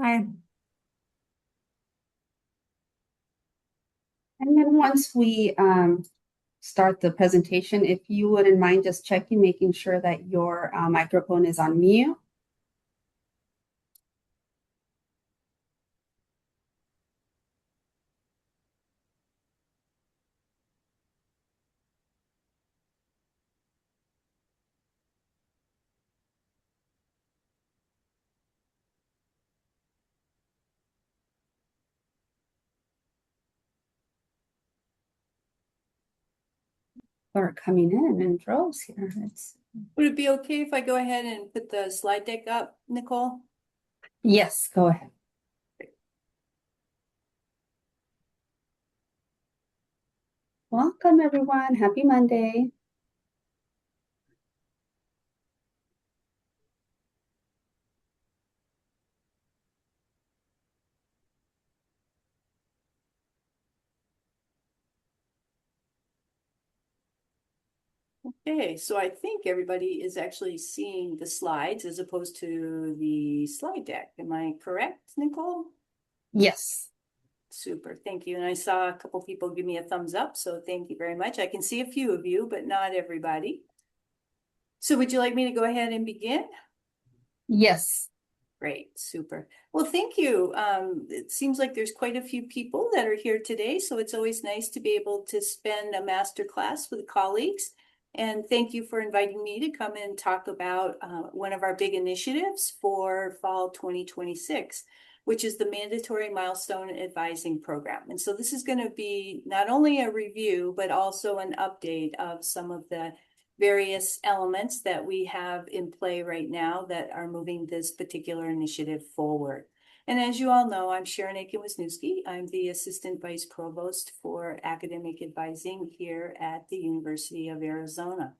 Hi. And then once we start the presentation, if you wouldn't mind just checking, making sure that your microphone is on mute. Are coming in droves here. Would it be okay if I go ahead and put the slide deck up, Nicole? Yes, go ahead. Welcome, everyone. Happy Monday. Okay, so I think everybody is actually seeing the slides as opposed to the slide deck. Am I correct, Nicole? Yes. Super, thank you. And I saw a couple people give me a thumbs up, so thank you very much. I can see a few of you, but not everybody. So would you like me to go ahead and begin? Yes. Great, super. Well, thank you. It seems like there's quite a few people that are here today, so it's always nice to be able to spend a master class with colleagues. And thank you for inviting me to come and talk about one of our big initiatives for fall 2026, which is the Mandatory Milestone Advising Program. And so this is going to be not only a review, but also an update of some of the various elements that we have in play right now that are moving this particular initiative forward. And as you all know, I'm Sharon Aiken-Wisniewski. I'm the Assistant Vice Provost for Academic Advising here at the University of Arizona.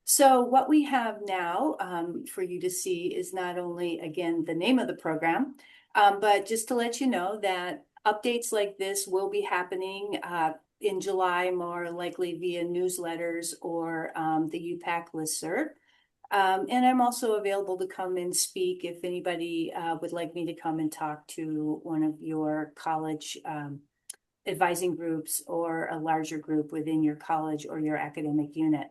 So what we have now for you to see is not only, again, the name of the program, but just to let you know that updates like this will be happening in July, more likely via newsletters or the UPAC listserv. And I'm also available to come and speak if anybody would like me to come and talk to one of your college advising groups or a larger group within your college or your academic unit.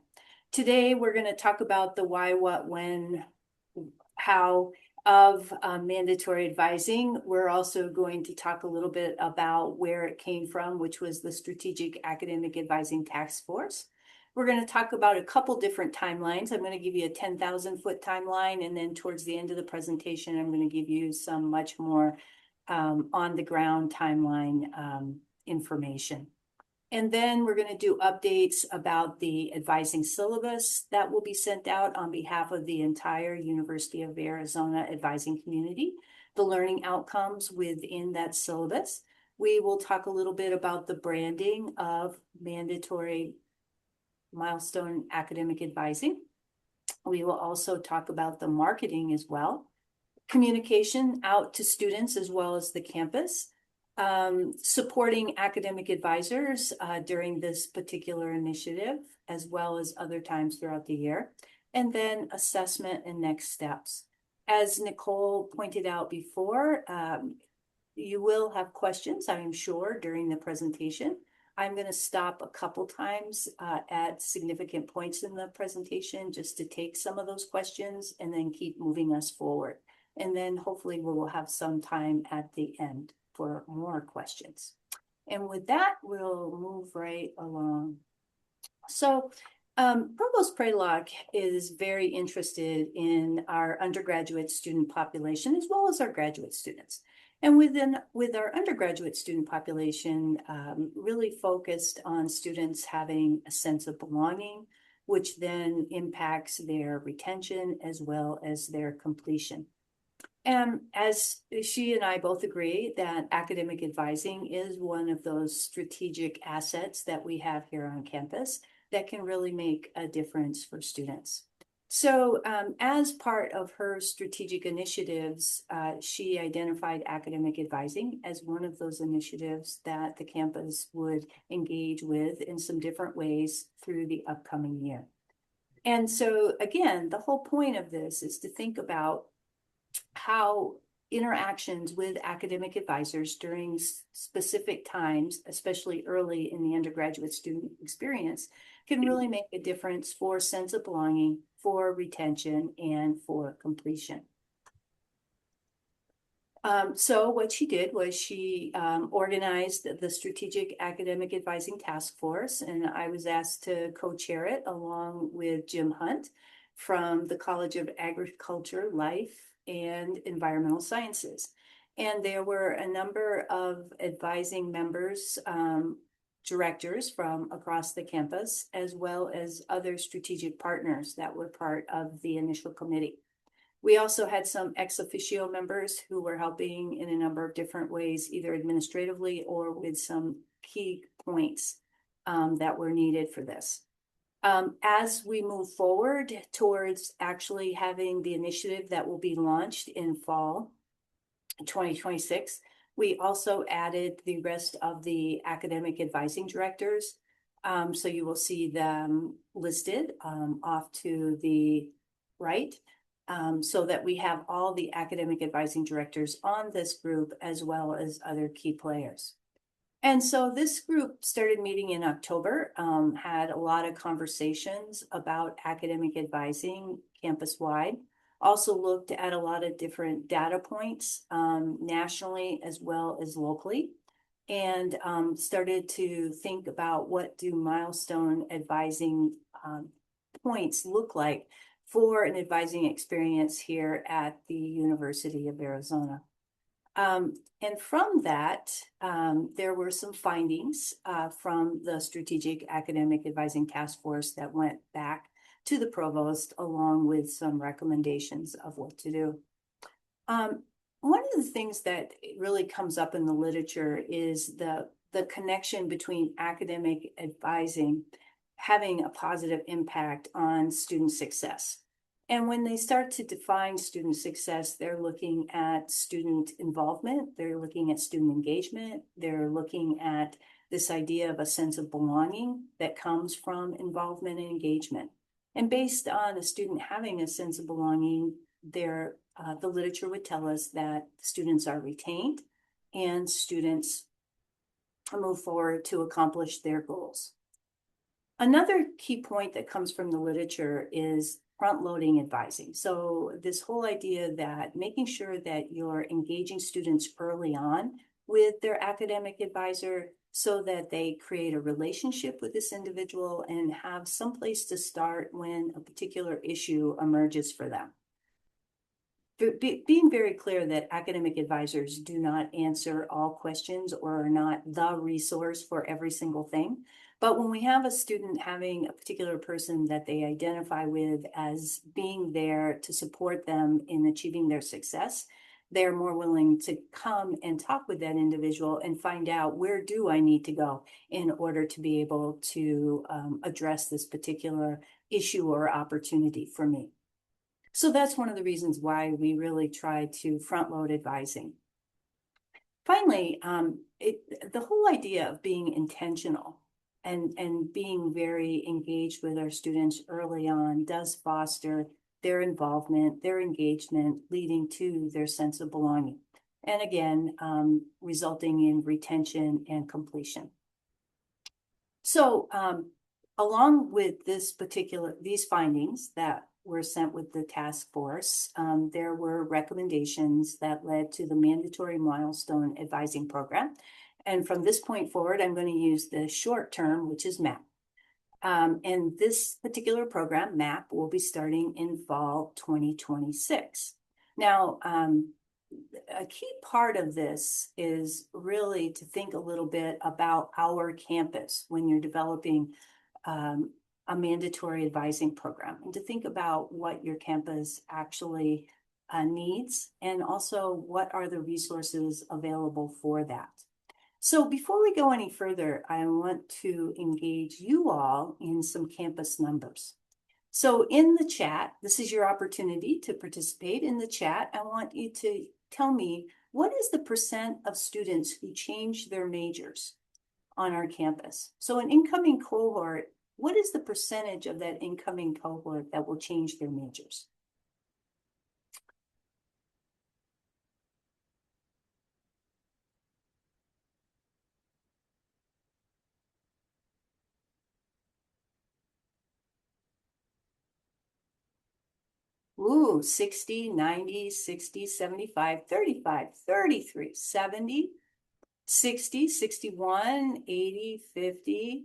Today, we're going to talk about the why, what, when, how of mandatory advising. We're also going to talk a little bit about where it came from, which was the Strategic Academic Advising Task Force. We're going to talk about a couple different timelines. I'm going to give you a 10,000-foot timeline, and then towards the end of the presentation, I'm going to give you some much more on-the-ground timeline information. And then we're going to do updates about the advising syllabus that will be sent out on behalf of the entire University of Arizona advising community, the learning outcomes within that syllabus. We will talk a little bit about the branding of mandatory milestone academic advising. We will also talk about the marketing as well, communication out to students as well as the campus, supporting academic advisors during this particular initiative, as well as other times throughout the year, and then assessment and next steps. As Nicole pointed out before, you will have questions, I'm sure, during the presentation. I'm going to stop a couple times at significant points in the presentation just to take some of those questions and then keep moving us forward. And then hopefully we will have some time at the end for more questions. And with that, we'll move right along. So Provost Praylock is very interested in our undergraduate student population as well as our graduate students. And with our undergraduate student population, really focused on students having a sense of belonging, which then impacts their retention as well as their completion. And as she and I both agree that academic advising is one of those strategic assets that we have here on campus that can really make a difference for students. So as part of her strategic initiatives, she identified academic advising as one of those initiatives that the campus would engage with in some different ways through the upcoming year. And so again, the whole point of this is to think about how interactions with academic advisors during specific times, especially early in the undergraduate student experience, can really make a difference for sense of belonging, for retention, and for completion. So what she did was she organized the Strategic Academic Advising Task Force, and I was asked to co-chair it along with Jim Hunt from the College of Agriculture, Life, and Environmental Sciences. And there were a number of advising members, directors from across the campus, as well as other strategic partners that were part of the initial committee. We also had some ex officio members who were helping in a number of different ways, either administratively or with some key points that were needed for this. As we move forward towards actually having the initiative that will be launched in fall 2026, we also added the rest of the academic advising directors. So you will see them listed off to the right. So that we have all the academic advising directors on this group, as well as other key players. And so this group started meeting in October, had a lot of conversations about academic advising campus-wide, also looked at a lot of different data points nationally as well as locally, and started to think about what do milestone advising points look like for an advising experience here at the University of Arizona. And from that, there were some findings from the Strategic Academic Advising Task Force that went back to the provost, along with some recommendations of what to do. One of the things that really comes up in the literature is the connection between academic advising having a positive impact on student success. And when they start to define student success, they're looking at student involvement, they're looking at student engagement, they're looking at this idea of a sense of belonging that comes from involvement and engagement. And based on a student having a sense of belonging, the literature would tell us that students are retained and students move forward to accomplish their goals. Another key point that comes from the literature is front-loading advising. So this whole idea that making sure that you're engaging students early on with their academic advisor so that they create a relationship with this individual and have some place to start when a particular issue emerges for them. Being very clear that academic advisors do not answer all questions or are not the resource for every single thing. But when we have a student having a particular person that they identify with as being there to support them in achieving their success, they're more willing to come and talk with that individual and find out, where do I need to go in order to be able to address this particular issue or opportunity for me. So that's one of the reasons why we really try to front load advising. Finally, the whole idea of being intentional and being very engaged with our students early on does foster their involvement, their engagement, leading to their sense of belonging. And again, resulting in retention and completion. So along with these findings that were sent with the task force, there were recommendations that led to the Mandatory Milestone Advising Program. And from this point forward, I'm going to use the short term, which is MAP. And this particular program, MAP, will be starting in fall 2026. Now, a key part of this is really to think a little bit about our campus when you're developing a mandatory advising program, and to think about what your campus actually needs, and also what are the resources available for that. So before we go any further, I want to engage you all in some campus numbers. So in the chat, this is your opportunity to participate in the chat. I want you to tell me, what is the percent of students who change their majors on our campus? So an incoming cohort, what is the percentage of that incoming cohort that will change their majors? Ooh, 60, 90, 60, 75, 35, 33, 70, 60, 61, 80, 50.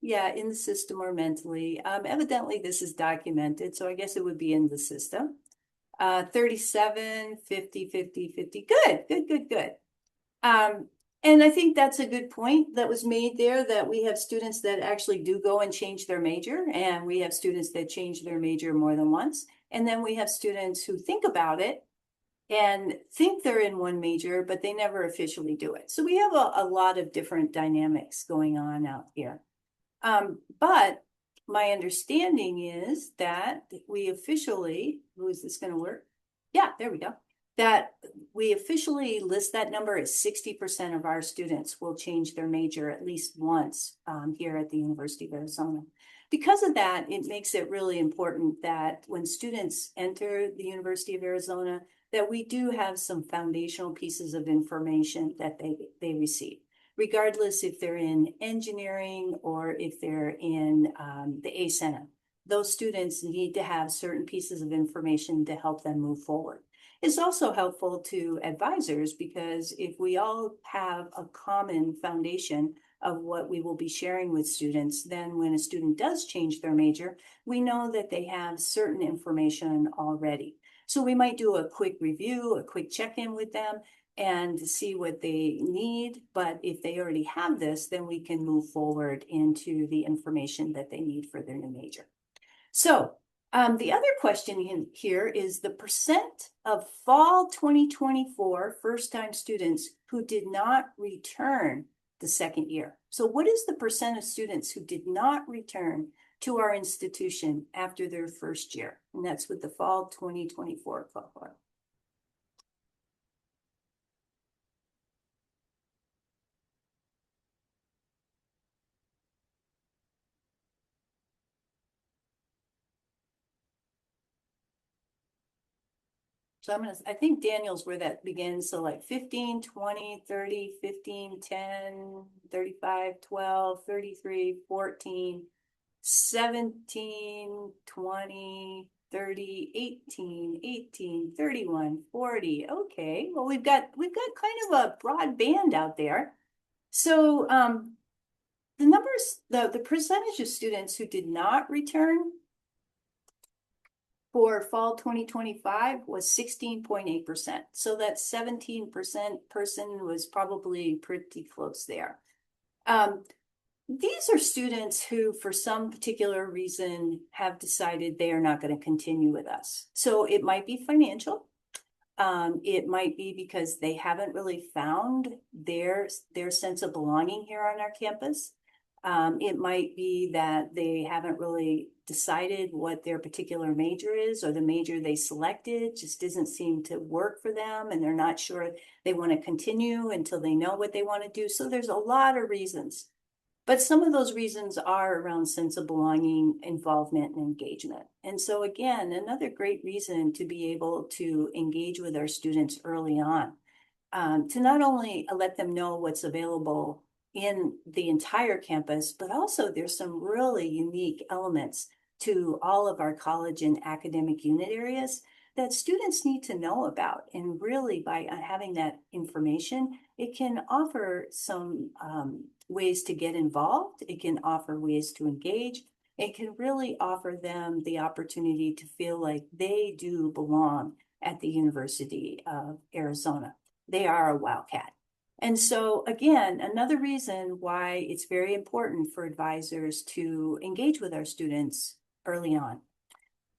Yeah, in the system or mentally. Evidently, this is documented, so I guess it would be in the system. 37, 50, 50, 50. Good, good, good, good. Um, and I think that's a good point that was made there, that we have students that actually do go and change their major, and we have students that change their major more than once. And then we have students who think about it and think they're in one major, but they never officially do it. So we have a lot of different dynamics going on out here. But my understanding is that we officially, who is this going to work? Yeah, there we go. That we officially list that number as 60% of our students will change their major at least once here at the University of Arizona. Because of that, it makes it really important that when students enter the University of Arizona, that we do have some foundational pieces of information that they receive, regardless if they're in engineering or if they're in the ASENA. Those students need to have certain pieces of information to help them move forward. It's also helpful to advisors because if we all have a common foundation of what we will be sharing with students, then when a student does change their major, we know that they have certain information already. So we might do a quick review, a quick check-in with them, and see what they need. But if they already have this, then we can move forward into the information that they need for their new major. So the other question here is the percent of fall 2024 first-time students who did not return the second year. So what is the percent of students who did not return to our institution after their first year? And that's with the fall 2024 cohort. So I think Daniel's where that begins. So like 15, 20, 30, 15, 10, 35, 12, 33, 14, 17, 20, 30, 18, 18, 31, 40. Okay, well, we've got kind of a broad band out there. So the numbers, the percentage of students who did not return for fall 2025 was 16.8%. So that 17% person was probably pretty close there. These are students who, for some particular reason, have decided they are not going to continue with us. So it might be financial. It might be because they haven't really found their sense of belonging here on our campus. It might be that they haven't really decided what their particular major is, or the major they selected just doesn't seem to work for them, and they're not sure they want to continue until they know what they want to do. So there's a lot of reasons. But some of those reasons are around sense of belonging, involvement, and engagement. And so again, another great reason to be able to engage with our students early on, to not only let them know what's available in the entire campus, but also there's some really unique elements to all of our college and academic unit areas that students need to know about. And really by having that information, it can offer some ways to get involved. It can offer ways to engage. It can really offer them the opportunity to feel like they do belong at the University of Arizona. They are a Wildcat. And so again, another reason why it's very important for advisors to engage with our students early on.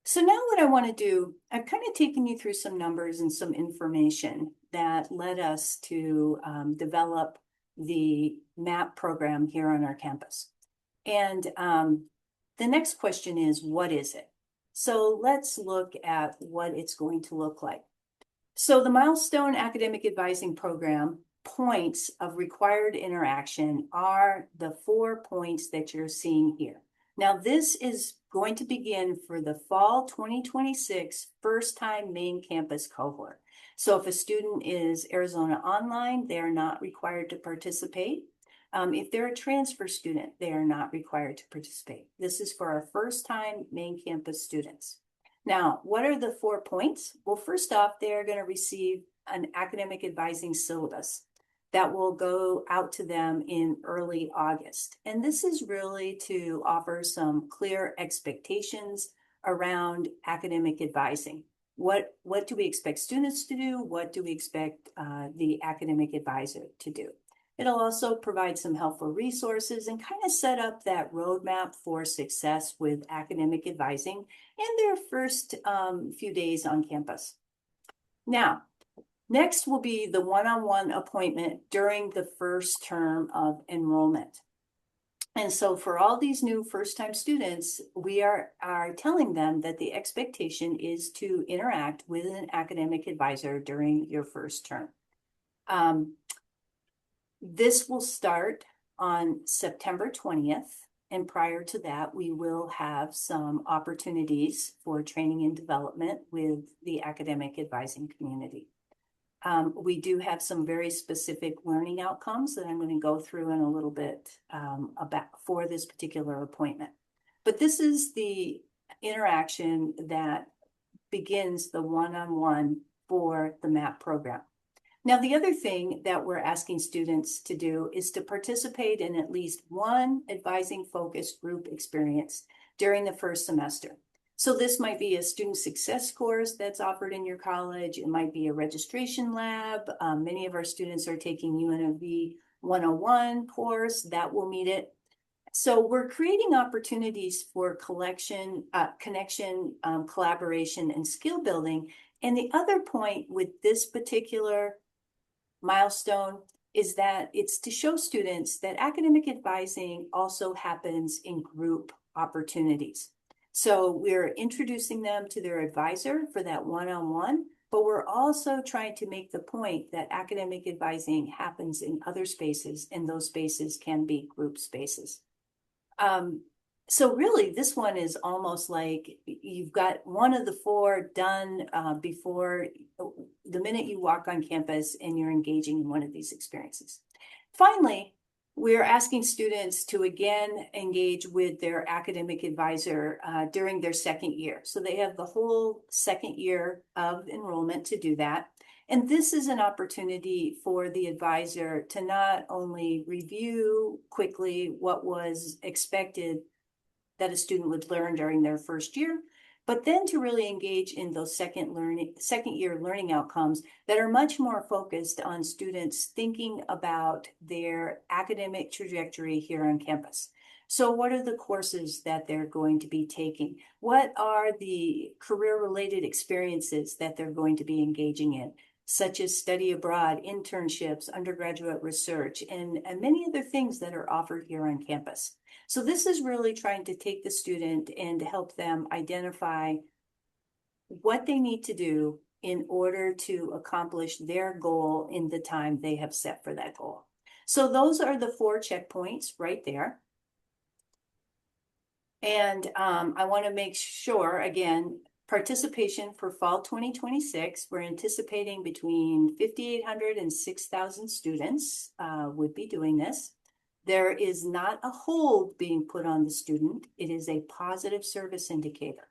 So now what I want to do, I've kind of taken you through some numbers and some information that led us to develop the MAP program here on our campus. And the next question is, what is it? So let's look at what it's going to look like. So the Milestone Academic Advising Program points of required interaction are the 4 points that you're seeing here. Now, this is going to begin for the fall 2026 first-time main campus cohort. So if a student is Arizona online, they're not required to participate. If they're a transfer student, they are not required to participate. This is for our first-time main campus students. Now, what are the 4 points? Well, first off, they're going to receive an academic advising syllabus that will go out to them in early August. And this is really to offer some clear expectations around academic advising. What do we expect students to do? What do we expect the academic advisor to do? It'll also provide some helpful resources and kind of set up that roadmap for success with academic advising in their first few days on campus. Now, next will be the one-on-one appointment during the first term of enrollment. And so for all these new first-time students, we are telling them that the expectation is to interact with an academic advisor during your first term. This will start on September 20th. And prior to that, we will have some opportunities for training and development with the academic advising community. We do have some very specific learning outcomes that I'm going to go through in a little bit about for this particular appointment. But this is the interaction that begins the one-on-one for the MAP program. Now, the other thing that we're asking students to do is to participate in at least one advising focused group experience during the first semester. So this might be a student success course that's offered in your college. It might be a registration lab. Many of our students are taking UNLV 101 course that will meet it. So we're creating opportunities for connection, collaboration, and skill building. And the other point with this particular milestone is that it's to show students that academic advising also happens in group opportunities. So we're introducing them to their advisor for that one-on-one, but we're also trying to make the point that academic advising happens in other spaces, and those spaces can be group spaces. So really, this one is almost like you've got one of the 4 done before the minute you walk on campus and you're engaging in one of these experiences. Finally, we're asking students to again engage with their academic advisor during their second year. So they have the whole second year of enrollment to do that. And this is an opportunity for the advisor to not only review quickly what was expected that a student would learn during their first year, but then to really engage in those second year learning outcomes that are much more focused on students thinking about their academic trajectory here on campus. So what are the courses that they're going to be taking? What are the career-related experiences that they're going to be engaging in, such as study abroad, internships, undergraduate research, and many other things that are offered here on campus. So this is really trying to take the student and help them identify what they need to do in order to accomplish their goal in the time they have set for that goal. So those are the 4 checkpoints right there. And I want to make sure, again, participation for fall 2026, we're anticipating between 5,800 and 6,000 students would be doing this. There is not a hold being put on the student. It is a positive service indicator.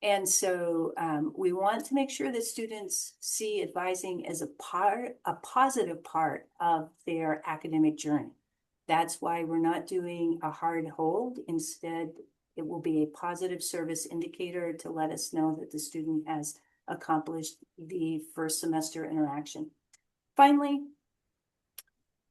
And so we want to make sure that students see advising as a positive part of their academic journey. That's why we're not doing a hard hold. Instead, it will be a positive service indicator to let us know that the student has accomplished the first semester interaction. Finally,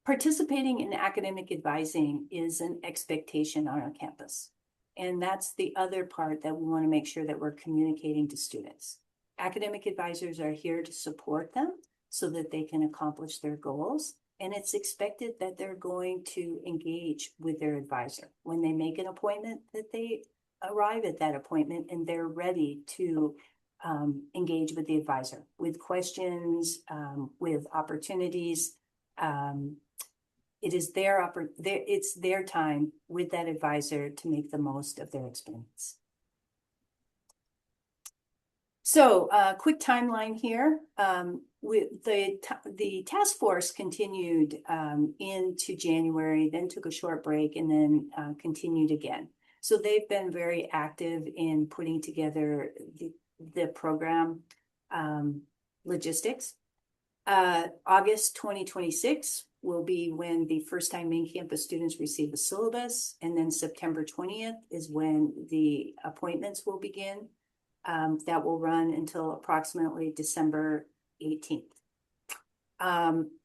participating in academic advising is an expectation on our campus. And that's the other part that we want to make sure that we're communicating to students. Academic advisors are here to support them so that they can accomplish their goals. And it's expected that they're going to engage with their advisor. When they make an appointment, that they arrive at that appointment and they're ready to engage with the advisor with questions, with opportunities. It's their time with that advisor to make the most of their experience. So, quick timeline here. With the task force continued into January, then took a short break, and then continued again. So they've been very active in putting together the program logistics. August 2026 will be when the first-time main campus students receive the syllabus, and then September 20th is when the appointments will begin. That will run until approximately December 18th.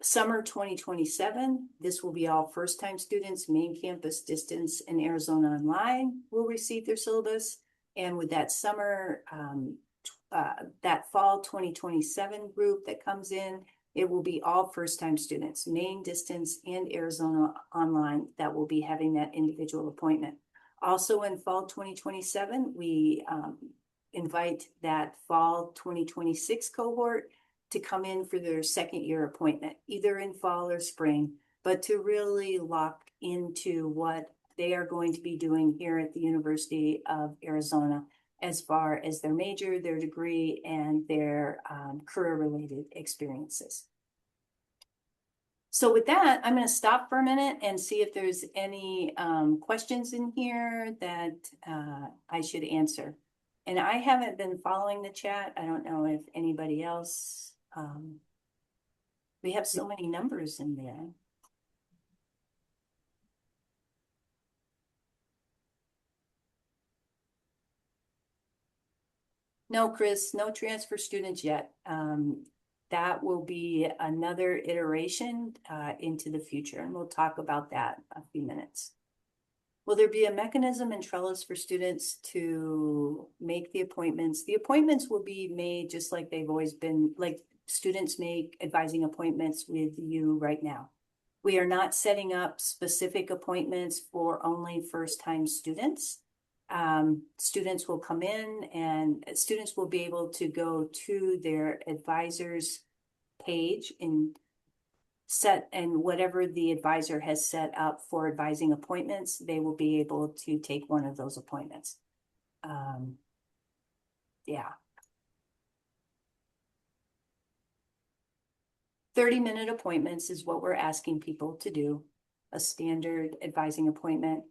Summer 2027, this will be all first-time students, main campus, distance, and Arizona Online will receive their syllabus. And with that summer, that fall 2027 group that comes in, it will be all first-time students, main, distance, and Arizona Online that will be having that individual appointment. Also in fall 2027, we invite that fall 2026 cohort to come in for their second year appointment, either in fall or spring, but to really lock into what they are going to be doing here at the University of Arizona as far as their major, their degree, and their career-related experiences. So with that, I'm going to stop for a minute and see if there's any questions in here that I should answer. And I haven't been following the chat. I don't know if anybody else. We have so many numbers in there. No, Chris, no transfer students yet. That will be another iteration into the future, and we'll talk about that in a few minutes. Will there be a mechanism in Trellis for students to make the appointments? The appointments will be made just like they've always been, like students make advising appointments with you right now. We are not setting up specific appointments for only first-time students. Students will come in and students will be able to go to their advisor's page and whatever the advisor has set up for advising appointments, they will be able to take one of those appointments. Yeah. 30-minute appointments is what we're asking people to do, a standard advising appointment.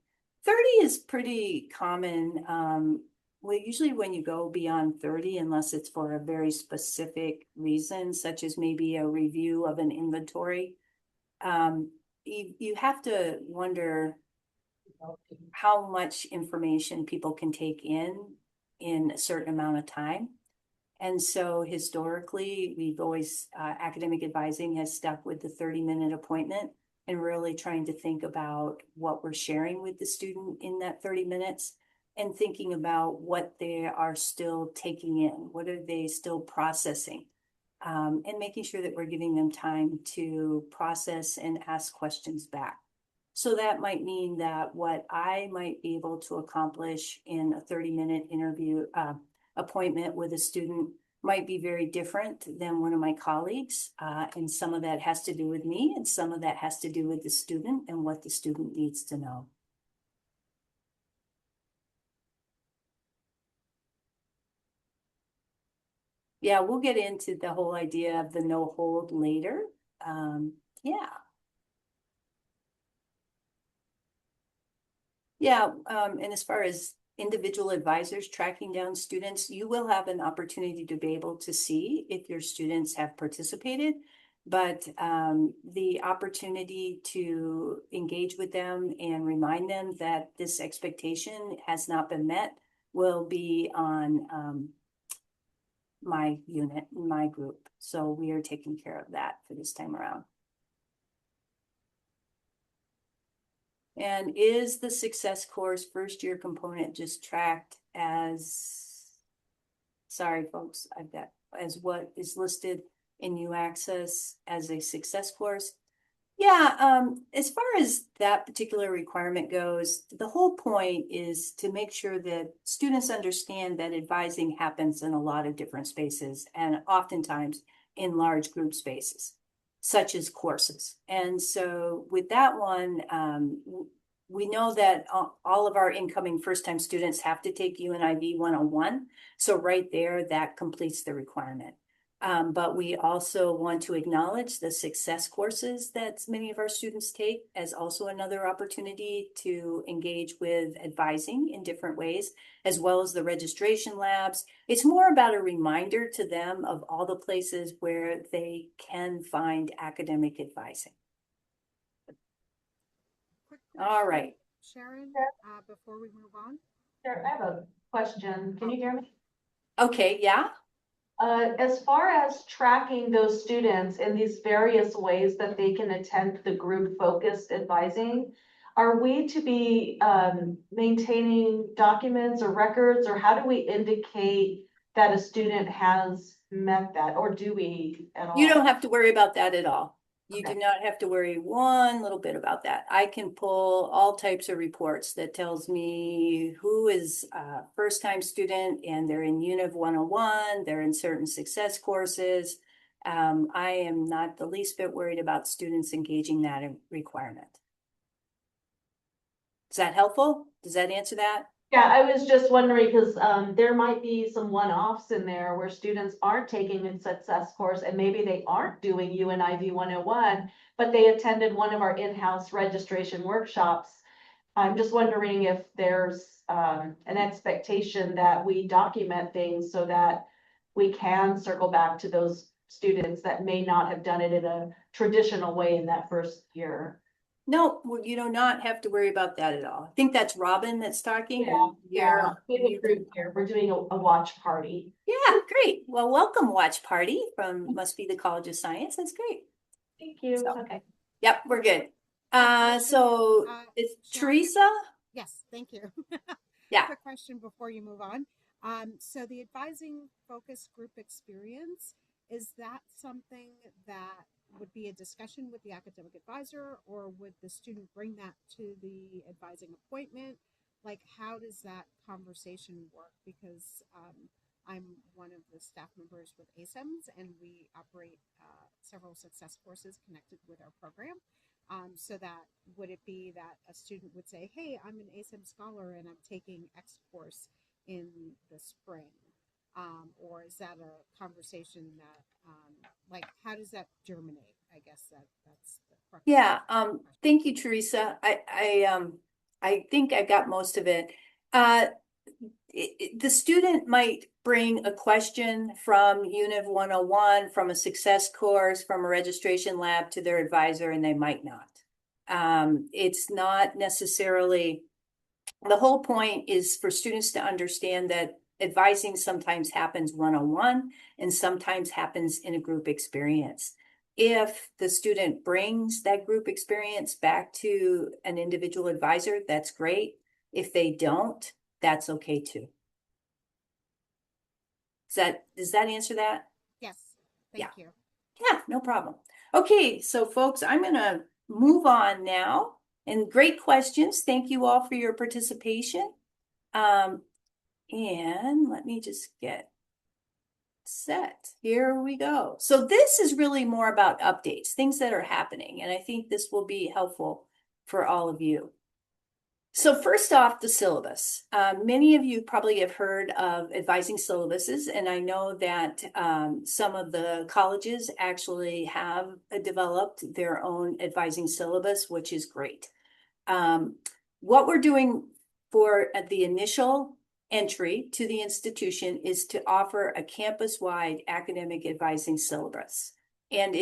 30 is pretty common. Well, usually when you go beyond 30, unless it's for a very specific reason, such as maybe a review of an inventory, you have to wonder how much information people can take in a certain amount of time. And so historically, we've always, academic advising has stuck with the 30-minute appointment and really trying to think about what we're sharing with the student in that 30 minutes and thinking about what they are still taking in, what are they still processing, and making sure that we're giving them time to process and ask questions back. So that might mean that what I might be able to accomplish in a 30-minute interview appointment with a student might be very different than one of my colleagues. And some of that has to do with me, and some of that has to do with the student and what the student needs to know. Yeah, we'll get into the whole idea of the no hold later. Yeah. Yeah, and as far as individual advisors tracking down students, you will have an opportunity to be able to see if your students have participated, but the opportunity to engage with them and remind them that this expectation has not been met will be on my unit, my group. So we are taking care of that for this time around. And is the success course first year component just tracked as, sorry folks, I've got as what is listed in U Access as a success course? Yeah, as far as that particular requirement goes, the whole point is to make sure that students understand that advising happens in a lot of different spaces and oftentimes in large group spaces, such as courses. And so with that one, we know that all of our incoming first-time students have to take UNIV 101. So right there, that completes the requirement. But we also want to acknowledge the success courses that many of our students take as also another opportunity to engage with advising in different ways, as well as the registration labs. It's more about a reminder to them of all the places where they can find academic advising. Quick All question, right. Sharon, before we move on. Sure, I have a question. Can you hear me? Okay, yeah. As far as tracking those students in these various ways that they can attend the group focused advising, are we to be maintaining documents or records, or how do we indicate that a student has met that, or do we at all? You don't have to worry about that at all. You do Okay. not have to worry one little bit about that. I can pull all types of reports that tells me who is a first-time student and they're in UNIV 101, they're in certain success courses. I am not the least bit worried about students engaging that requirement. Is that helpful? Does that answer that? Yeah, I was just wondering, because there might be some one-offs in there where students aren't taking a success course and maybe they aren't doing UNIV 101, but they attended one of our in-house registration workshops. I'm just wondering if there's an expectation that we document things so that we can circle back to those students that may not have done it in a traditional way in that first year. No, well, you do not have to worry about that at all. I think that's Robin that's talking. Yeah. We have a group here. We're doing a watch party. Yeah, great. Well, welcome watch party from must be the College of Science. That's great. Thank you. So- Okay. Yep, we're good. So it's Sharon? Teresa. Yes, thank you. Yeah. Quick question before you move on. So the advising focus group experience, is that something that would be a discussion with the academic advisor, or would the student bring that to the advising appointment? Like, how does that conversation work? Because I'm one of the staff members with ASEMS, and we operate several success courses connected with our program. So that would it be that a student would say, hey, I'm an ASEM scholar and I'm taking X course in the spring? Or is that a conversation that, like, how does that germinate? I guess that's the crux. Yeah. Thank you, Teresa. I think I got most of it. The student might bring a question from UNIV 101, from a success course, from a registration lab to their advisor, and they might not. It's not necessarily, the whole point is for students to understand that advising sometimes happens one-on-one and sometimes happens in a group experience. If the student brings that group experience back to an individual advisor, that's great. If they don't, that's okay too. Does that answer that? Yes, thank you. Yeah, no problem. Okay, so folks, I'm gonna move on now. And great questions. Thank you all for your participation. And let me just get set. Here we go. So this is really more about updates, things that are happening. And I think this will be helpful for all of you. So first off, the syllabus. Many of you probably have heard of advising syllabuses, and I know that some of the colleges actually have developed their own advising syllabus, which is great. What we're doing for the initial entry to the institution is to offer a campus-wide academic advising syllabus, and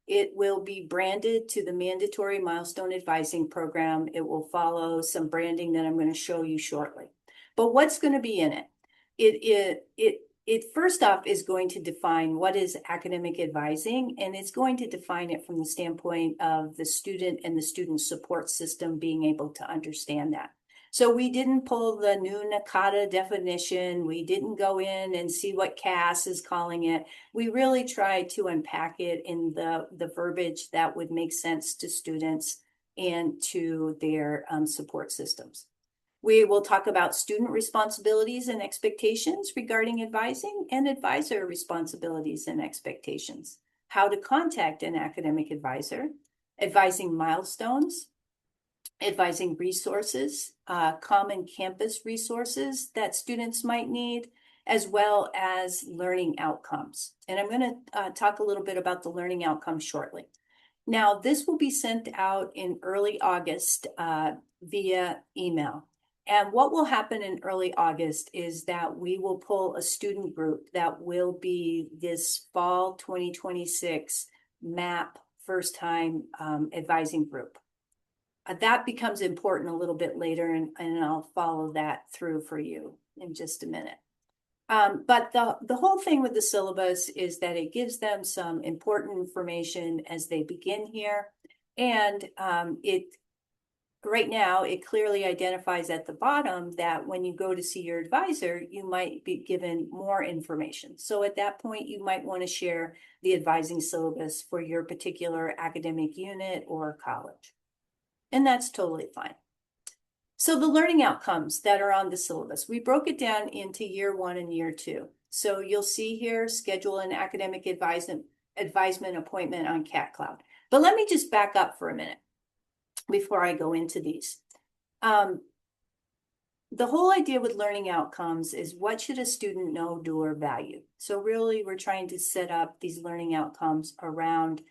it will be branded to the Mandatory Milestone Advising Program. It will follow some branding that I'm going to show you shortly. But what's going to be in it? It first off is going to define what is academic advising, and it's going to define it from the standpoint of the student and the student support system being able to understand that. So we didn't pull the new NACADA definition. We didn't go in and see what CAS is calling it. We really tried to unpack it in the verbiage that would make sense to students and to their support systems. We will talk about student responsibilities and expectations regarding advising, and advisor responsibilities and expectations, how to contact an academic advisor, advising milestones, advising resources, common campus resources that students might need, as well as learning outcomes. And I'm going to talk a little bit about the learning outcomes shortly. Now, this will be sent out in early August via email. And what will happen in early August is that we will pull a student group that will be this fall 2026 MAP first time advising group. That becomes important a little bit later, and I'll follow that through for you in just a minute. But the whole thing with the syllabus is that it gives them some important information as they begin here. And right now, it clearly identifies at the bottom that when you go to see your advisor, you might be given more information. So at that point, you might want to share the advising syllabus for your particular academic unit or college. And that's totally fine. So the learning outcomes that are on the syllabus, we broke it down into year 1 and year 2. So you'll see here, schedule an academic advisement appointment on Cat Cloud. But let me just back up for a minute before I go into these. The whole idea with learning outcomes is what should a student know, do, or value? So really, we're trying to set up these learning outcomes around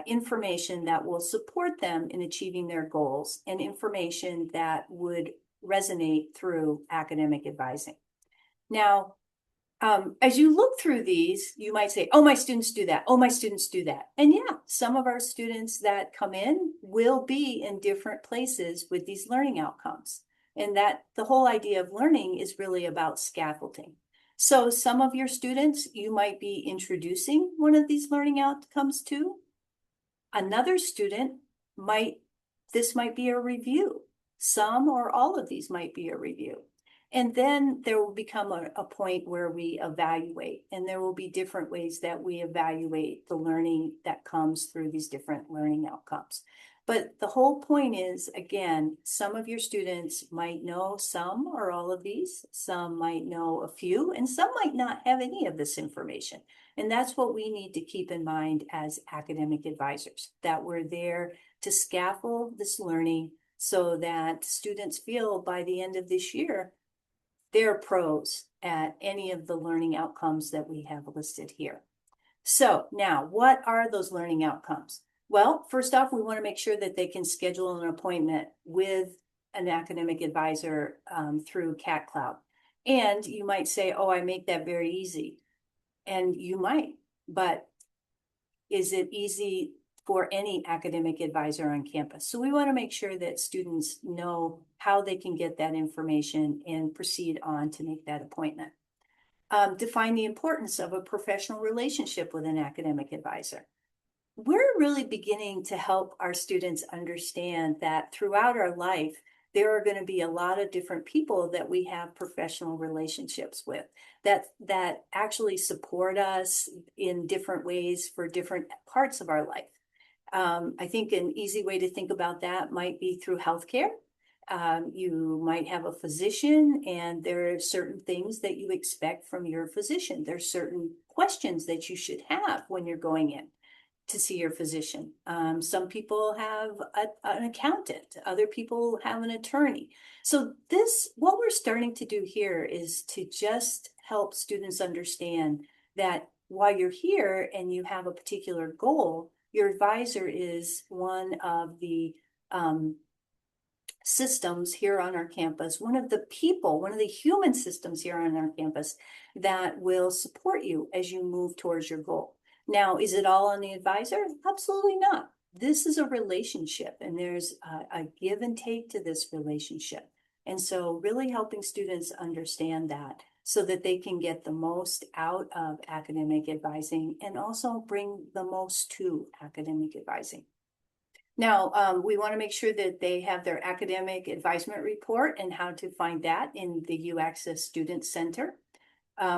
information that will support them in achieving their goals and information that would resonate through academic advising. Now, as you look through these, you might say, oh, my students do that. Oh, my students do that. And yeah, some of our students that come in will be in different places with these learning outcomes. And that the whole idea of learning is really about scaffolding. So some of your students, you might be introducing one of these learning outcomes to. Another student this might be a review. Some or all of these might be a review. And then there will become a point where we evaluate, and there will be different ways that we evaluate the learning that comes through these different learning outcomes. But the whole point is, again, some of your students might know some or all of these, some might know a few, and some might not have any of this information. And that's what we need to keep in mind as academic advisors, that we're there to scaffold this learning so that students feel by the end of this year, they're pros at any of the learning outcomes that we have listed here. So now, what are those learning outcomes? Well, first off, we want to make sure that they can schedule an appointment with an academic advisor through Cat Cloud. And you might say, oh, I make that very easy. And you might, but is it easy for any academic advisor on campus? So we want to make sure that students know how they can get that information and proceed on to make that appointment. Define the importance of a professional relationship with an academic advisor. We're really beginning to help our students understand that throughout our life, there are going to be a lot of different people that we have professional relationships with that actually support us in different ways for different parts of our life. I think an easy way to think about that might be through healthcare. You might have a physician, and there are certain things that you expect from your physician. There's certain questions that you should have when you're going in to see your physician. Some people have an accountant, other people have an attorney. So what we're starting to do here is to just help students understand that while you're here and you have a particular goal, your advisor is one of the systems here on our campus, one of the human systems here on our campus that will support you as you move towards your goal. Now, is it all on the advisor? Absolutely not. This is a relationship, and there's a give and take to this relationship. And so really helping students understand that so that they can get the most out of academic advising and also bring the most to academic advising. Now, we want to make sure that they have their academic advisement report and how to find that in the U-Access Student Center.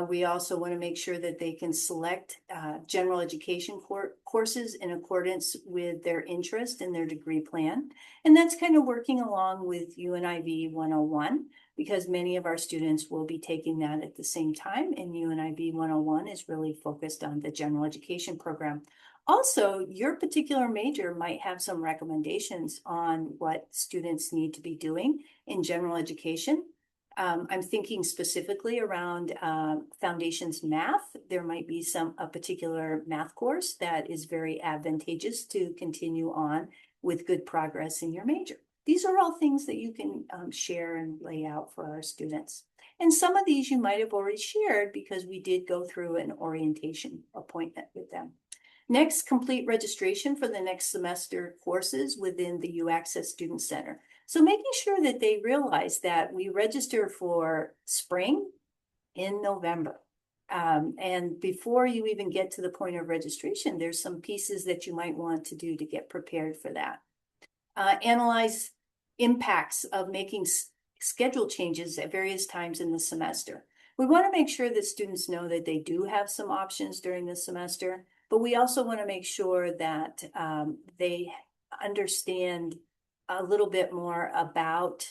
We also want to make sure that they can select general education courses in accordance with their interest and their degree plan. And that's kind of working along with UNIV 101. because many of our students will be taking that at the same time, and UNIV 101 is really focused on the general education program. Also, your particular major might have some recommendations on what students need to be doing in general education. I'm thinking specifically around foundations math. There might be a particular math course that is very advantageous to continue on with good progress in your major. These are all things that you can share and lay out for our students. And some of these you might have already shared because we did go through an orientation appointment with them. Next, complete registration for the next semester courses within the UAccess Student Center. So making sure that they realize that we register for spring in November. And before you even get to the point of registration, there's some pieces that you might want to do to get prepared for that. Analyze impacts of making schedule changes at various times in the semester. We want to make sure that students know that they do have some options during the semester, but we also want to make sure that they understand a little bit more about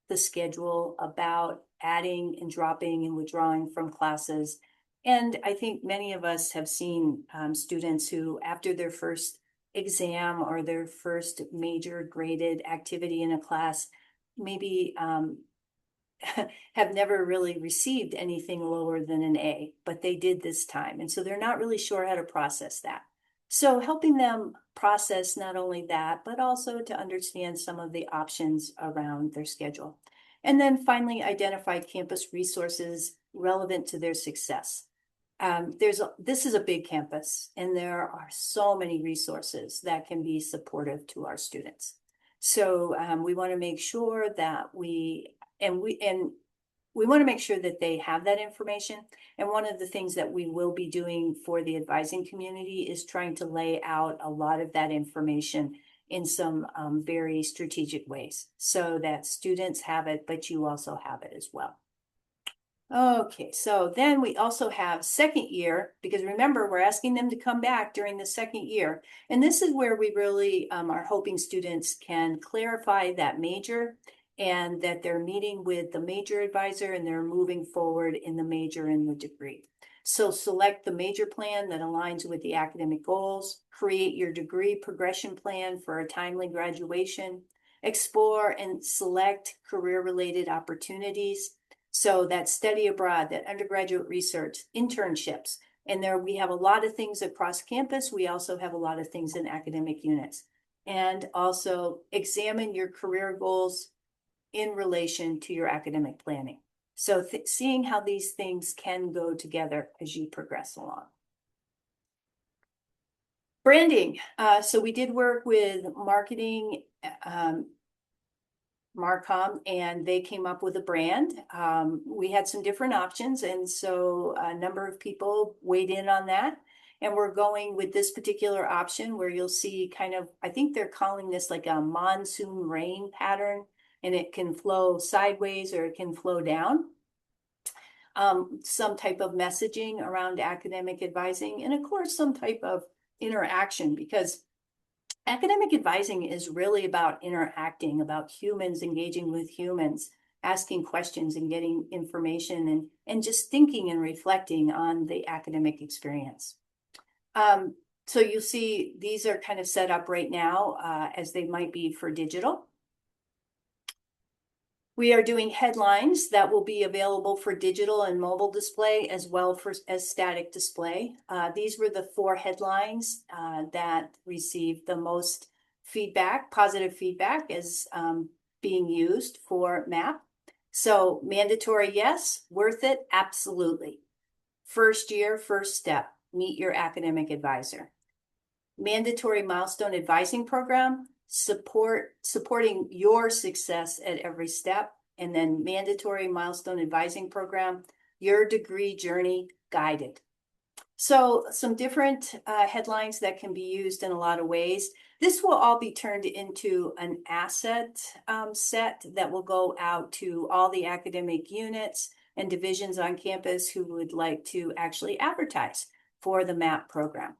the schedule, about adding and dropping and withdrawing from classes. And I think many of us have seen students who, after their first exam or their first major graded activity in a class, maybe have never really received anything lower than an A, but they did this time. And so they're not really sure how to process that. So helping them process not only that, but also to understand some of the options around their schedule. And then finally, identify campus resources relevant to their success. This is a big campus, and there are so many resources that can be supportive to our students. So we want to make sure that we want to make sure that they have that information. And one of the things that we will be doing for the advising community is trying to lay out a lot of that information in some very strategic ways so that students have it, but you also have it as well. Okay, so then we also have second year, because remember, we're asking them to come back during the second year. And this is where we really are hoping students can clarify that major and that they're meeting with the major advisor and they're moving forward in the major and the degree. So select the major plan that aligns with the academic goals, create your degree progression plan for a timely graduation, explore and select career-related opportunities. So that study abroad, that undergraduate research, internships, and there we have a lot of things across campus. We also have a lot of things in academic units. And also examine your career goals in relation to your academic planning. So seeing how these things can go together as you progress along. Branding. So we did work with marketing, Marcom, and they came up with a brand. We had some different options, and so a number of people weighed in on that. And we're going with this particular option where you'll see kind of, I think they're calling this like a monsoon rain pattern, and it can flow sideways or it can flow down. Some type of messaging around academic advising, and of course, some type of interaction, because academic advising is really about interacting, about humans engaging with humans, asking questions and getting information and just thinking and reflecting on the academic experience. So you'll see these are kind of set up right now as they might be for digital. We are doing headlines that will be available for digital and mobile display as well as static display. These were the 4 headlines that received the most feedback, positive feedback as being used for MAP. So mandatory, yes. Worth it, absolutely. First year, first step, meet your academic advisor. Mandatory Milestone Advising Program, supporting your success at every step. And then Mandatory Milestone Advising Program, your degree journey guided. So some different headlines that can be used in a lot of ways. This will all be turned into an asset set that will go out to all the academic units and divisions on campus who would like to actually advertise for the MAP program.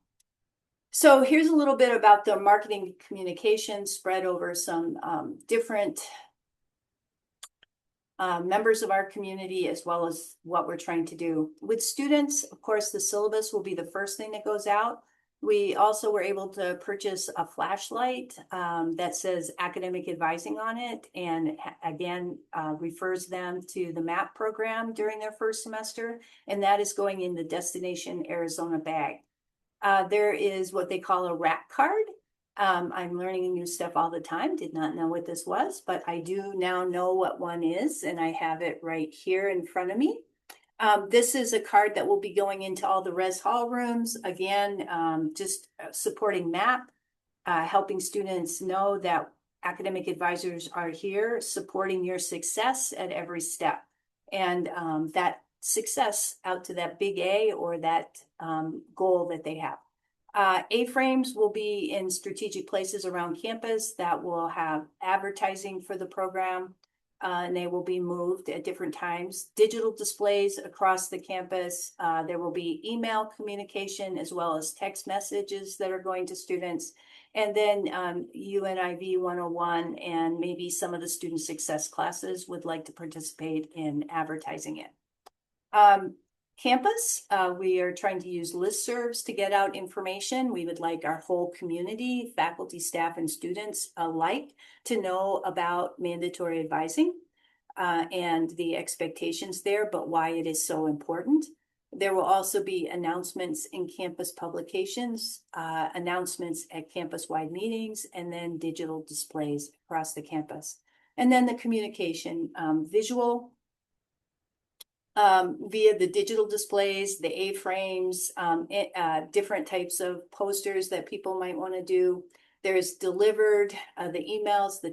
So here's a little bit about the marketing communication spread over some different members of our community, as well as what we're trying to do. With students, of course, the syllabus will be the first thing that goes out. We also were able to purchase a flashlight that says academic advising on it, and again, refers them to the MAP program during their first semester, and that is going in the Destination Arizona bag. There is what they call a rack card. I'm learning new stuff all the time. Did not know what this was, but I do now know what one is, and I have it right here in front of me. This is a card that will be going into all the res hall rooms. Again, just supporting MAP, helping students know that academic advisors are here, supporting your success at every step. And that success out to that big A or that goal that they have. A-frames will be in strategic places around campus that will have advertising for the program, and they will be moved at different times. Digital displays across the campus. There will be email communication as well as text messages that are going to students. And then UNIV 101 and maybe some of the student success classes would like to participate in advertising it. Campus, we are trying to use listservs to get out information. We would like our whole community, faculty, staff, and students alike to know about mandatory advising and the expectations there, but why it is so important. There will also be announcements in campus publications, announcements at campus-wide meetings, and then digital displays across the campus. And then the communication, visual, via the digital displays, the A-frames, different types of posters that people might want to do. There's delivered, the emails, the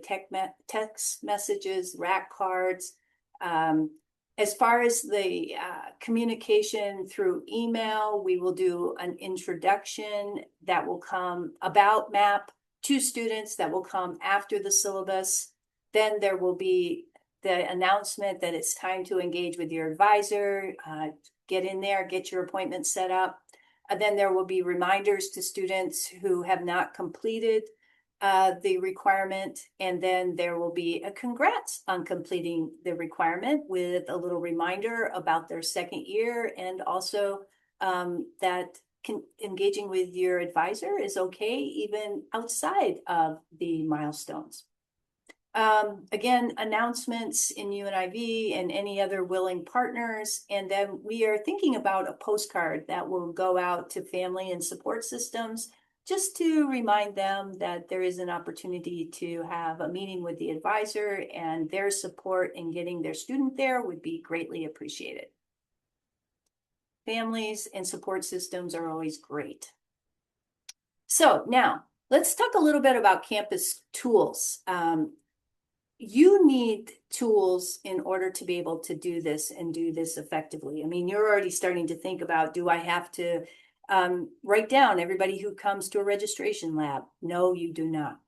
text messages, rack cards. As far as the communication through email, we will do an introduction that will come about MAP to students that will come after the syllabus. Then there will be the announcement that it's time to engage with your advisor, get in there, get your appointment set up. And then there will be reminders to students who have not completed the requirement. And then there will be a congrats on completing the requirement with a little reminder about their second year, and also that engaging with your advisor is okay even outside of the milestones. Again, announcements in UNIV and any other willing partners. And then we are thinking about a postcard that will go out to family and support systems, just to remind them that there is an opportunity to have a meeting with the advisor, and their support in getting their student there would be greatly appreciated. Families and support systems are always great. So now let's talk a little bit about campus tools. You need tools in order to be able to do this and do this effectively. I mean, you're already starting to think about, do I have to write down everybody who comes to a registration lab? No, you do not.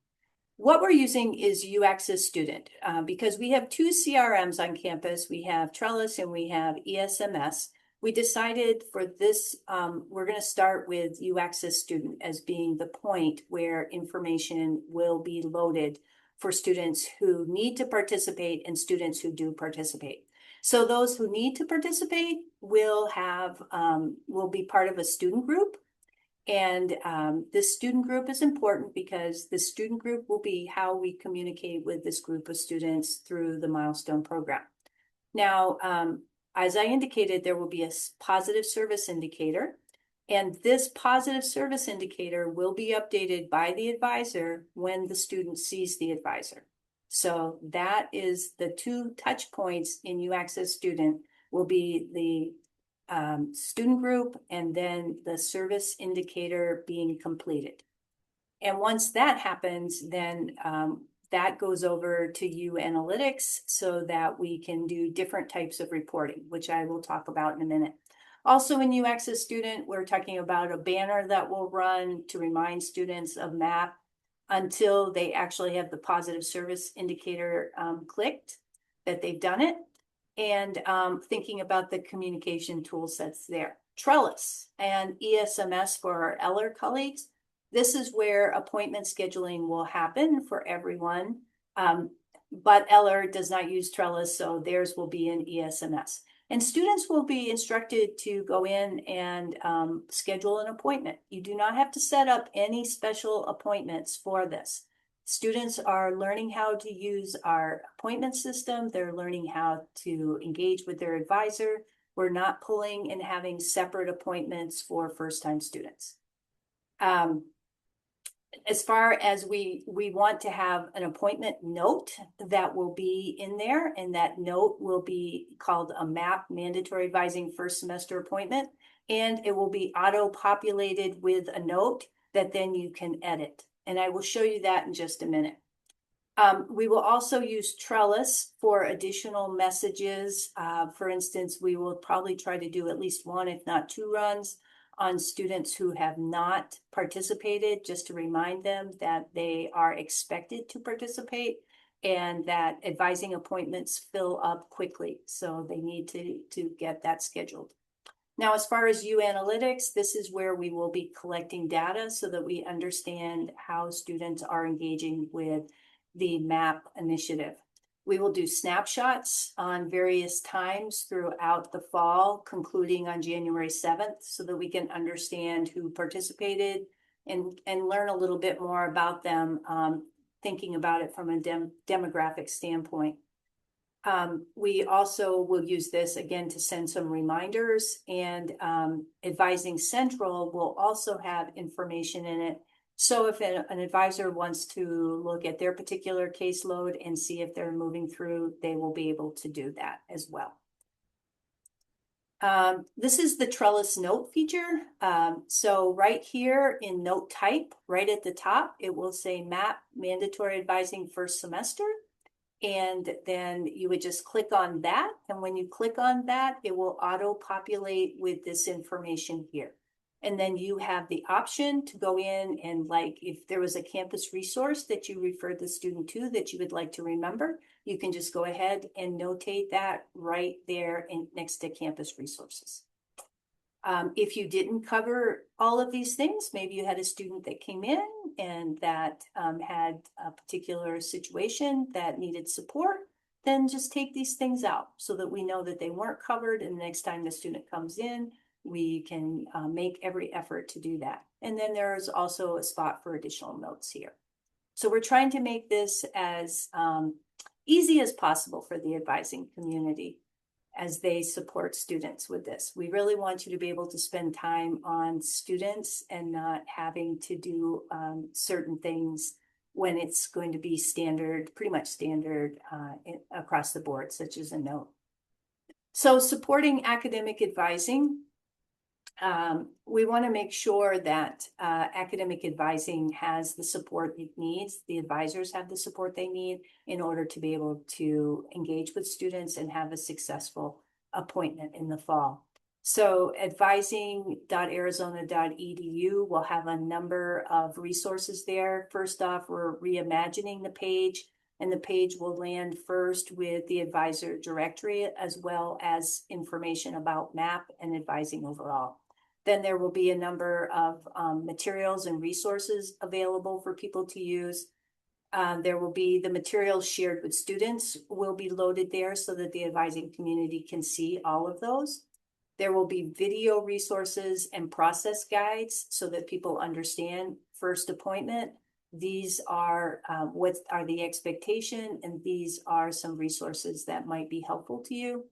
What we're using is UAccess Student because we have two CRMs on campus. We have Trellis and we have ESMS. We decided for this, we're going to start with UAccess Student as being the point where information will be loaded for students who need to participate and students who do participate. So those who need to participate will have, will be part of a student group. And this student group is important because the student group will be how we communicate with this group of students through the milestone program. Now, as I indicated, there will be a positive service indicator. And this positive service indicator will be updated by the advisor when the student sees the advisor. So that is the two touch points in UAccess Student will be the student group and then the service indicator being completed. And once that happens, then that goes over to U Analytics so that we can do different types of reporting, which I will talk about in a minute. Also in UAccess Student, we're talking about a banner that will run to remind students of MAP until they actually have the positive service indicator clicked, that they've done it, and thinking about the communication tool sets there. Trellis and ESMS for our Eller colleagues. This is where appointment scheduling will happen for everyone. but Eller does not use Trellis, so theirs will be in ESMS. And students will be instructed to go in and schedule an appointment. You do not have to set up any special appointments for this. Students are learning how to use our appointment system. They're learning how to engage with their advisor. We're not pulling and having separate appointments for first-time students. As far as we want to have an appointment note that will be in there, and that note will be called a MAP, Mandatory Advising First Semester Appointment, and it will be auto-populated with a note that then you can edit. And I will show you that in just a minute. We will also use Trellis for additional messages. For instance, we will probably try to do at least one, if not two runs on students who have not participated, just to remind them that they are expected to participate and that advising appointments fill up quickly. So they need to get that scheduled. Now, as far as U Analytics, this is where we will be collecting data so that we understand how students are engaging with the MAP initiative. We will do snapshots on various times throughout the fall, concluding on January 7th, so that we can understand who participated and learn a little bit more about them, thinking about it from a demographic standpoint. We also will use this again to send some reminders, and Advising Central will also have information in it. So if an advisor wants to look at their particular caseload and see if they're moving through, they will be able to do that as well. This is the Trellis note feature. So right here in note type, right at the top, it will say MAP, Mandatory Advising First Semester. And then you would just click on that. And when you click on that, it will auto-populate with this information here. And then you have the option to go in and, like, if there was a campus resource that you referred the student to that you would like to remember, you can just go ahead and notate that right there next to campus resources. If you didn't cover all of these things, maybe you had a student that came in and that had a particular situation that needed support, then just take these things out so that we know that they weren't covered, and the next time the student comes in, we can make every effort to do that. And then there's also a spot for additional notes here. So we're trying to make this as easy as possible for the advising community as they support students with this. We really want you to be able to spend time on students and not having to do certain things when it's going to be standard, pretty much standard across the board, such as a note. So supporting academic advising, we want to make sure that academic advising has the support it needs. The advisors have the support they need in order to be able to engage with students and have a successful appointment in the fall. So advising.arizona.edu will have a number of resources there. First off, we're reimagining the page, and the page will land first with the advisor directory as well as information about MAP and advising overall. Then there will be a number of materials and resources available for people to use. There will be the materials shared with students will be loaded there so that the advising community can see all of those. There will be video resources and process guides so that people understand first appointment. These are what are the expectation, and these are some resources that might be helpful to you.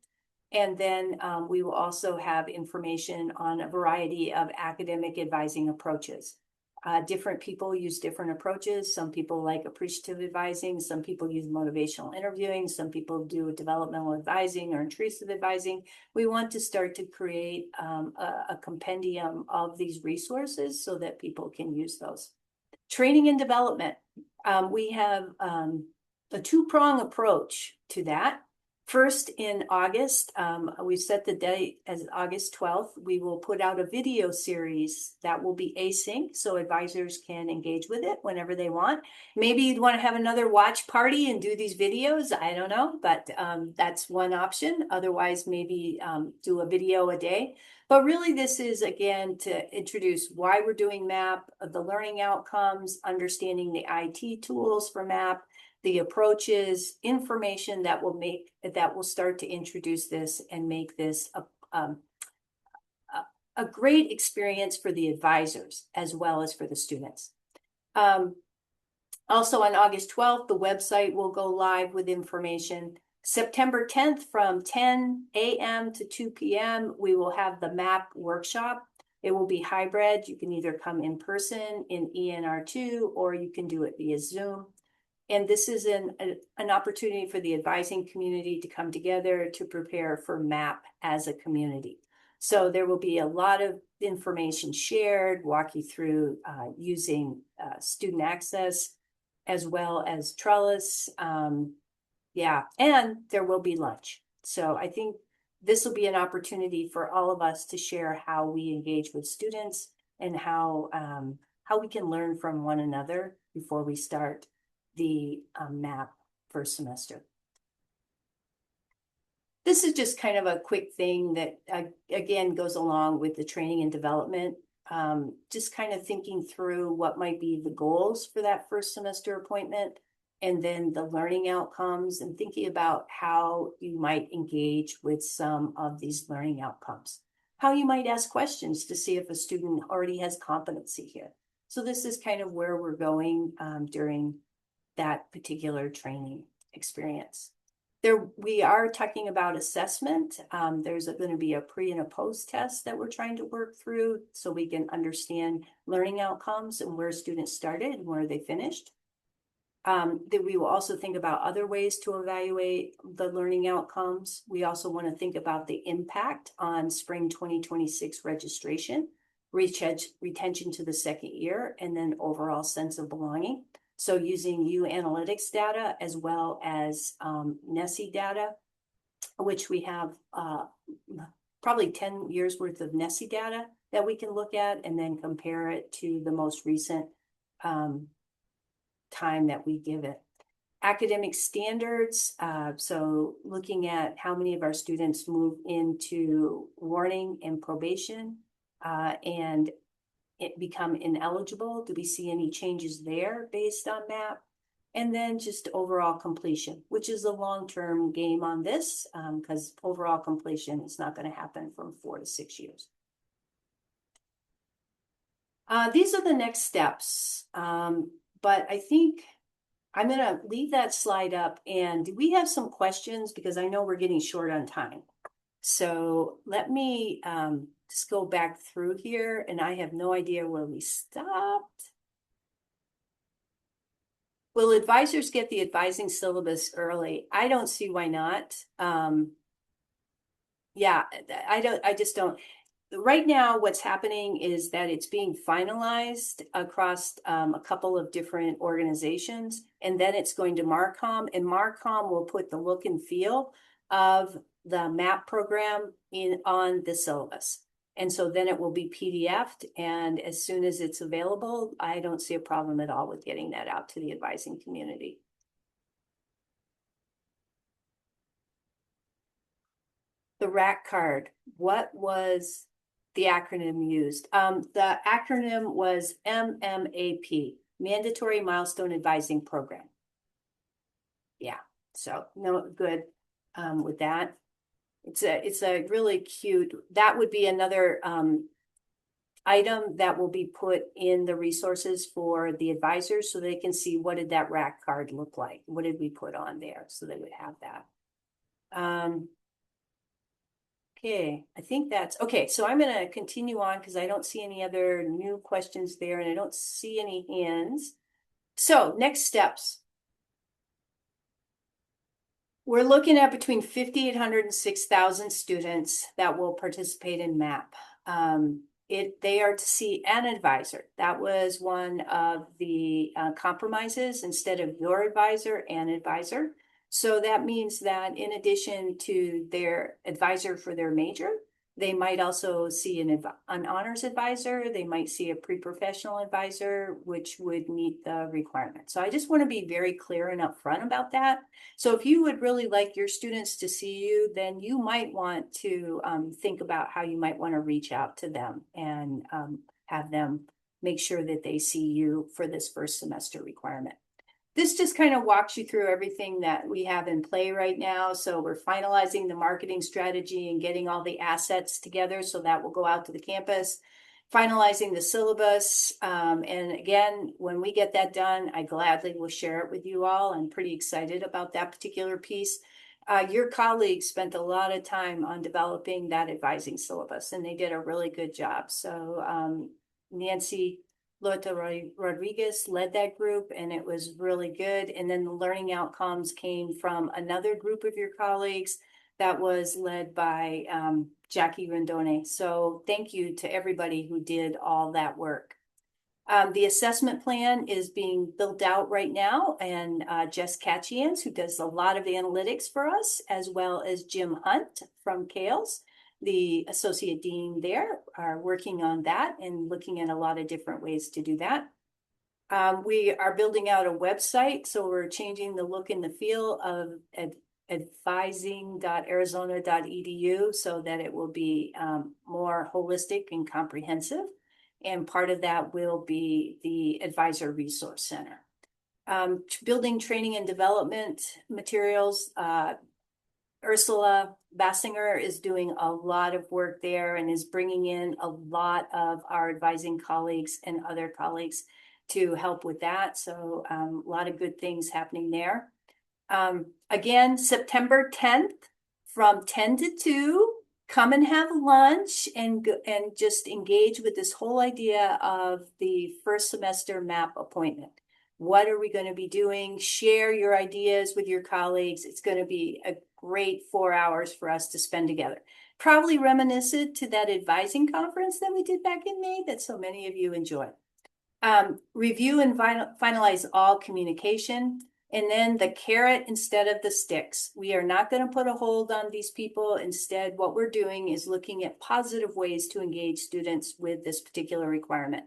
And then we will also have information on a variety of academic advising approaches. Different people use different approaches. Some people like appreciative advising. Some people use motivational interviewing. Some people do developmental advising or intrusive advising. We want to start to create a compendium of these resources so that people can use those. Training and development. We have a two-prong approach to that. First, in August, we set the date as August 12th. We will put out a video series that will be async, so advisors can engage with it whenever they want. Maybe you'd want to have another watch party and do these videos. I don't know, but that's one option. Otherwise, maybe do a video a day. But really, this is, again, to introduce why we're doing MAP, the learning outcomes, understanding the IT tools for MAP, the approaches, information that will start to introduce this and make this a great experience for the advisors as well as for the students. Also on August 12th, the website will go live with information. September 10th from 10 a.m. to 2 p.m., we will have the MAP workshop. It will be hybrid. You can either come in person in ENR2 or you can do it via Zoom. And this is an opportunity for the advising community to come together to prepare for MAP as a community. So there will be a lot of information shared, walk you through using student access as well as Trellis. Yeah, and there will be lunch. So I think this will be an opportunity for all of us to share how we engage with students and how we can learn from one another before we start the MAP first semester. This is just kind of a quick thing that, again, goes along with the training and development. Just kind of thinking through what might be the goals for that first semester appointment, and then the learning outcomes, and thinking about how you might engage with some of these learning outcomes. How you might ask questions to see if a student already has competency here. So this is kind of where we're going during that particular training experience. We are talking about assessment. There's going to be a pre and a post test that we're trying to work through so we can understand learning outcomes and where students started and where they finished. That we will also think about other ways to evaluate the learning outcomes. We also want to think about the impact on spring 2026 registration, retention to the second year, and then overall sense of belonging. So using U Analytics data as well as NESI data, which we have probably 10 years worth of NESI data that we can look at and then compare it to the most recent time that we give it. Academic standards, so looking at how many of our students move into warning and probation and it become ineligible. Do we see any changes there based on MAP? And then just overall completion, which is a long-term game on this because overall completion is not going to happen from 4 to 6 years. These are the next steps, but I think I'm going to leave that slide up. And do we have some questions? Because I know we're getting short on time. So let me just go back through here, and I have no idea where we stopped. Will advisors get the advising syllabus early? I don't see why not. Yeah, I just don't. Right now, what's happening is that it's being finalized across a couple of different organizations, and then it's going to Marcom, and Marcom will put the look and feel of the MAP program on the syllabus. And so then it will be PDF'd, and as soon as it's available, I don't see a problem at all with getting that out to the advising community. The RAC card, what was the acronym used? The acronym was MMAP, Mandatory Milestone Advising Program. Yeah, so no good with that. It's a really cute, that would be another item that will be put in the resources for the advisors so they can see what did that RAC card look like? What did we put on there? So they would have that. Okay, I think that's, okay, so I'm gonna continue on because I don't see any other new questions there and I don't see any hands. So next steps. We're looking at between 5,800 and 6,000 students that will participate in MAP. They are to see an advisor. That was one of the compromises. Instead of your advisor, an advisor. So that means that in addition to their advisor for their major, they might also see an honors advisor. They might see a pre-professional advisor, which would meet the requirements. So I just want to be very clear and upfront about that. So if you would really like your students to see you, then you might want to think about how you might want to reach out to them and have them make sure that they see you for this first semester requirement. this just kind of walks you through everything that we have in play right now. So we're finalizing the marketing strategy and getting all the assets together. So that will go out to the campus, finalizing the syllabus. And again, when we get that done, I gladly will share it with you all. I'm pretty excited about that particular piece. Your colleagues spent a lot of time on developing that advising syllabus, and they did a really good job. So Nancy Lota Rodriguez led that group, and it was really good. And then the learning outcomes came from another group of your colleagues that was led by Jackie Rendone. So thank you to everybody who did all that work. The assessment plan is being built out right now, and Jess Katchians, who does a lot of analytics for us, as well as Jim Hunt from Kales, the associate dean there, are working on that and looking at a lot of different ways to do that. We are building out a website, so we're changing the look and the feel of advising.arizona.edu so that it will be more holistic and comprehensive. And part of that will be the Advisor Resource Center. Building training and development materials. Ursula Bassinger is doing a lot of work there and is bringing in a lot of our advising colleagues and other colleagues to help with that. So a lot of good things happening there. Again, September 10th from 10 to 2, come and have lunch and just engage with this whole idea of the first semester MAP appointment. What are we going to be doing? Share your ideas with your colleagues. It's going to be a great 4 hours for us to spend together. Probably reminiscent to that advising conference that we did back in May that so many of you enjoyed. Review and finalize all communication. And then the carrot instead of the sticks. We are not going to put a hold on these people. Instead, what we're doing is looking at positive ways to engage students with this particular requirement.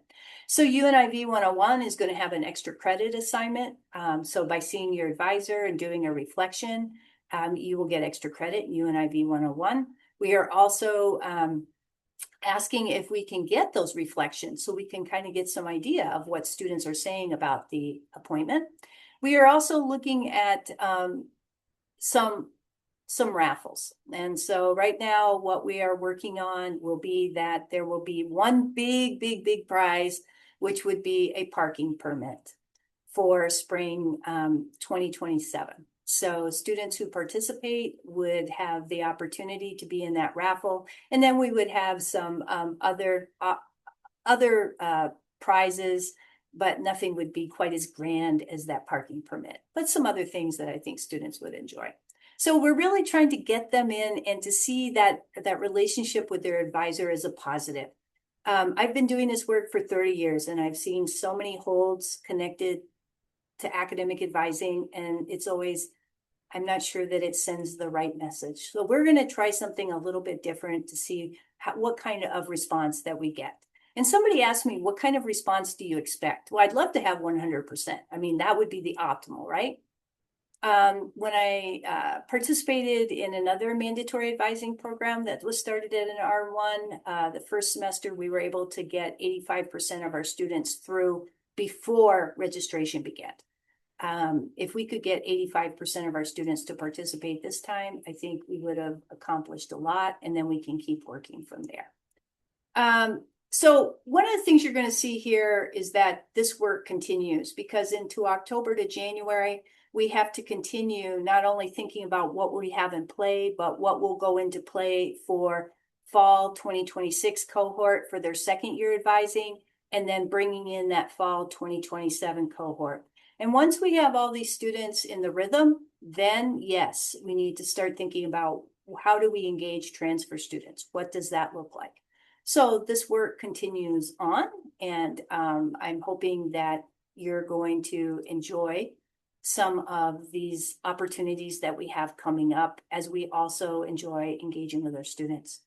So UNIV 101 is going to have an extra credit assignment. So by seeing your advisor and doing a reflection, you will get extra credit in UNIV 101. We are also asking if we can get those reflections so we can kind of get some idea of what students are saying about the appointment. We are also looking at some raffles. And so right now, what we are working on will be that there will be one big prize, which would be a parking permit for spring 2027. So students who participate would have the opportunity to be in that raffle. And then we would have some other prizes, but nothing would be quite as grand as that parking permit, but some other things that I think students would enjoy. So we're really trying to get them in and to see that relationship with their advisor as a positive. I've been doing this work for 30 years and I've seen so many holds connected to academic advising, and it's always, I'm not sure that it sends the right message. So we're going to try something a little bit different to see what kind of response that we get. And somebody asked me, what kind of response do you expect? Well, I'd love to have 100%. I mean, that would be the optimal, right? When I participated in another mandatory advising program that was started at an R1, the first semester, we were able to get 85% of our students through before registration began. If we could get 85% of our students to participate this time, I think we would have accomplished a lot, and then we can keep working from there. So one of the things you're going to see here is that this work continues, because into October to January, we have to continue not only thinking about what we have in play, but what will go into play for fall 2026 cohort for their second year advising, and then bringing in that fall 2027 cohort. And once we have all these students in the rhythm, then yes, we need to start thinking about how do we engage transfer students? What does that look like? So this work continues on, and I'm hoping that you're going to enjoy some of these opportunities that we have coming up as we also enjoy engaging with our students.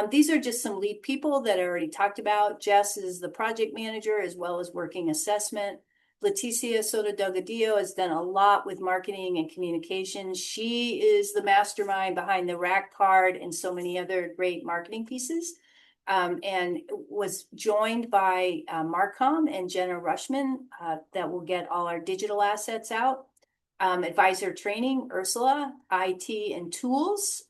These are just some lead people that I already talked about. Jess is the project manager as well as working assessment. Leticia Soto Delgadillo has done a lot with marketing and communications. She is the mastermind behind the rack card and so many other great marketing pieces. and was joined by Marcom and Jenna Rushman that will get all our digital assets out. Advisor training, Ursula, IT and tools,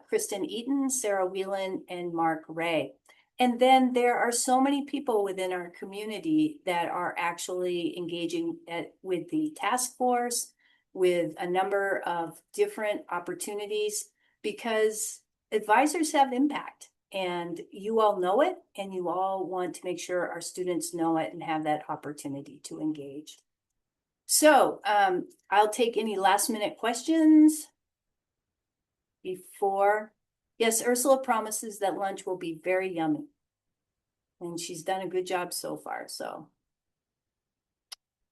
Kristen Eaton, Sarah Whelan, and Mark Ray. And then there are so many people within our community that are actually engaging with the task force, with a number of different opportunities, because advisors have impact and you all know it, and you all want to make sure our students know it and have that opportunity to engage. So I'll take any last minute questions before. Yes, Ursula promises that lunch will be very yummy. And she's done a good job so far, so.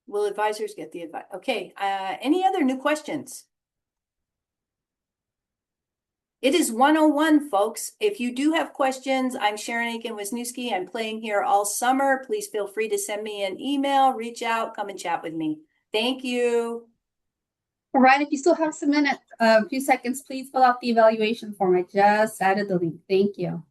Will advisors get the advice? Okay, any other new questions? It is 1:01, folks. If you do have questions, I'm Sharon Aiken-Wisniewski. I'm playing here all summer. Please feel free to send me an email, reach out, come and chat with me. Thank you. All right, if you still have a few seconds, please fill out the evaluation form. I just added the link. Thank you.